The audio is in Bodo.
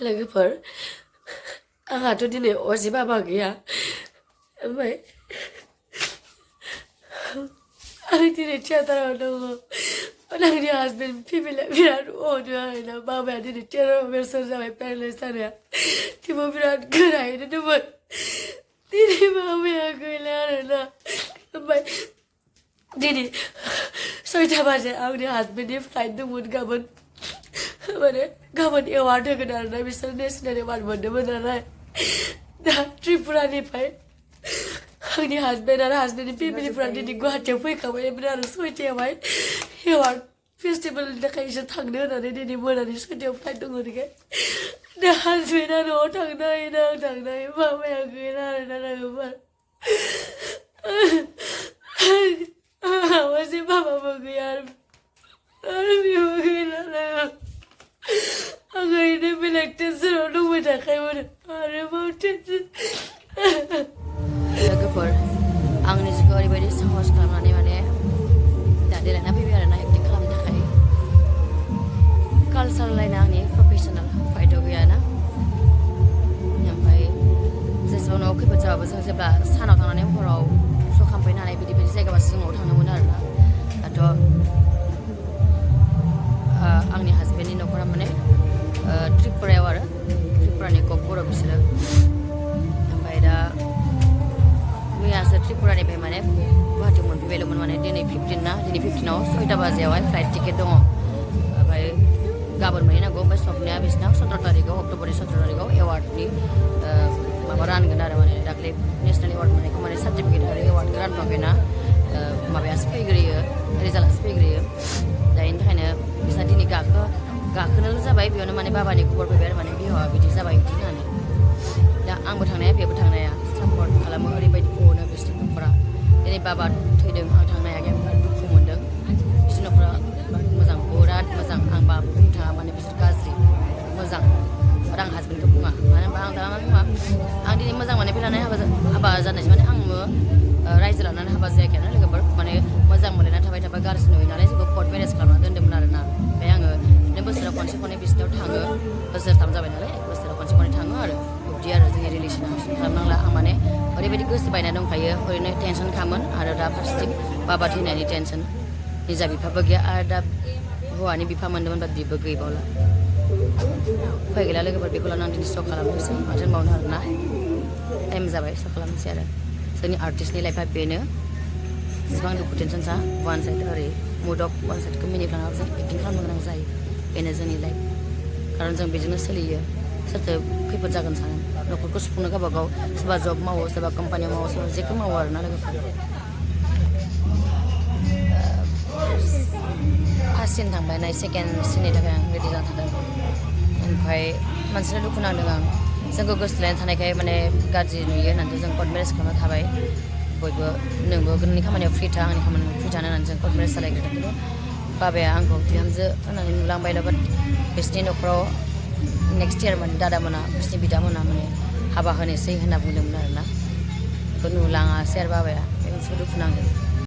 लोगोफोर आंहाथ' दिनै अजि बाबा गैया ओमफ्राय आं दिनै थियाटाराव दङ आंनि हासबेन्ड फेमिलिया बिराद अनो आरोना बाबाया दिनै 13 बोसोर जाबाय पेरालाइस जानाया थेवबो बिराद गोरायैनो दंमोन दिनै बाबाया गैला आरोना ओमफ्राय दिनै 6टा बाजे आंनि हासबेन्डनि फ्लाइट दंमोन गाबोन माने गाबोन एवार्ड होगोन आरोना बिसोर नेसनेल एवार्ड मोनदोंमोन नालाय दा त्रिपुरानिफ्राय आंनि हासबेन्ड आरो हासबेन्डनि फेमिलिफोरा दिनै गुवाहाटियाव फैखाबायमोन आरो 6टायावहाय एवार्ड फेस्टिभेलनि थाखाय बिसोर थांनो होननानै दिनै मोनानि 6टायाव फ्लाइट दङ ओरैखाय दा हासबेन्डआ न'आव थांनो हायोना आं थांनो हायो बाबाया गैला आरोना लोगोफोर आंहाबो जे बाबाबो गैया आरो बेबो गैला लोगो आं ओरैनो बेलेग टेनसनाव दंबाय थाखायोमोन आरोबाव टेनसन लोगोफोर आंनि जिउखौ ओरैबायदि साहस खालामनानै माने दा देलायना फैबाय आरोना एक्टिं खालामनो थाखाय कालचार लाइना आंनि प्रफेसनेल फाइट गैयाना ओमफ्राय जेसेबां न'आव खैफोद जाबाबो जों जेब्ला सानाव थांनानै हराव श' खालामफैनो हानाय बिदि जायगाबासो जों न'आव थांनो मोनो आरोना दाथ' आंनि हासबेन्डनि न'खरा माने त्रिपुरायाव आरो त्रिपुरानि बर' बिसोरो ओमफ्राय दा मैयासो त्रिपुरानिफ्राय माने गुवाहाटियाव मोनफैबायल'मोन माने दिनै 15 ना दिनै 15आव 6टा बाजियावहाय फ्लाइट टिकेट दङ ओमफ्राय गाबोन मोनहैनांगौ ओमफ्राय सबनिया बिसिनाव 17 तारिखआव अक्ट'बरनि 17 तारिखआव एवार्डनि माबा रानगोन आरो माने दाख्लै नेसनेल एवार्ड मोननायखौ माने सार्टिफिकेट आरो एवार्डखौ रानथ'वाखैना माबायासो फैग्रोयो रिजाल्टआसो फैग्रोयो दा बेनि थाखायनो बिसोरना दिनै गाखोनोल' जाबाय बेयावनो माने बाबानि खबर फैबाय आरो माने बिहावा बिदि जाबाय बिदि होननानै दा आंबो थांनाया बेबो थांनाया सापर्ट खालामो ओरैबायदि अनो बिसोरनि न'खरा दिनै बाबा थैदों आं थांनो हायाखै बिराद दुखु मोन्दों बिसोरनि न'खरा मोजां बिराद मोजां आं बाबा बुंनो थाङा माने बिसोर गाज्रि मोजां आरो आं हासबेन्डखौ बुङा मानो होनबा आं दा मा बुङा आं दिनै मोजां मोननायनिफ्राय लानानै हाबा जानायसो माने आंबो रायजो लानानै हाबा जायाखै आरो लोगोफोर माने मोजां मोनलायना थाबाय थाबा गाज्रि नुयो नालाय जोंखौ कर्ट मेरेज खालामना दोन्दोंमोन आरोना ओमफ्राय आङो बिदिनो बोसोराव खनसे खननै बिसिनाव थाङो बोसोरथाम जाबाय नालाय बोसोराव खनसे खननै थाङो आरो बिदि आरो जोंनि रिलेसना खालामनांला आं माने ओरैबायदि गोसो बायना दंखायो ओरैनो टेनसन खामोन आरो दा फारसेथिं बाबा थैनायनि टेनसन निजा बिफाबो गैया आरो दा हौवानि बिफा मोन्दोंमोन बा बिबो गैबावला उफाय गैला लोगोफोर बेखौ लानानै आं दिनै श' खालामनोसै माथो होनबावनो आरोना टाइम जाबाय श' खालामनोसै आरो जोंनि आर्टिस्टनि लाइफआ बेनो जेसेबां दुखु टेनसन जा वान साइड ओरै मुड अफ वान साइडखौ मिनिफ्लाङाबो जों एक्टिं खालामनो गोनां जायो बेनो जोंनि लाइफ खारन जों बेजोंनो सोलियो सोरथो खैफोद जागोन सानो न'खरखौ सुफुंनो गावबागाव सोरबा जब मावो सोरबा कम्पानियाव मावो सोरबा जेखौ मावो आरोना लोगोफोर फार्स्ट सिन थांबाय नाय सेकेन्ड सिननि थाखाय आं रेडि जाना थादों ओमफ्राय मानसिनो दुखु नांदों आं जोंखौ गोसोलायना थानायखाय माने गाज्रि नुयो होननानै जों कर्ट मेरेज खालामना थाबाय बयबो नोंबो नोंनि खामानियाव फ्रि था आंनि खामानियाव फ्रि थानो होननानै जों कर्ट मेरेज जालायग्रोदों खिन्थु बाबाया आंखौ बिहामजो होननानै नुलांबायल' बाट बिसोरनि न'खराव नेक्स्ट इयार दादामोना बिसोरनि बिदामोना माने हाबा होनोसै होनना बुंदोंमोन आरोना बेखौ नुलाङासै आरो बाबाया बे मोनसे दुखु नांदों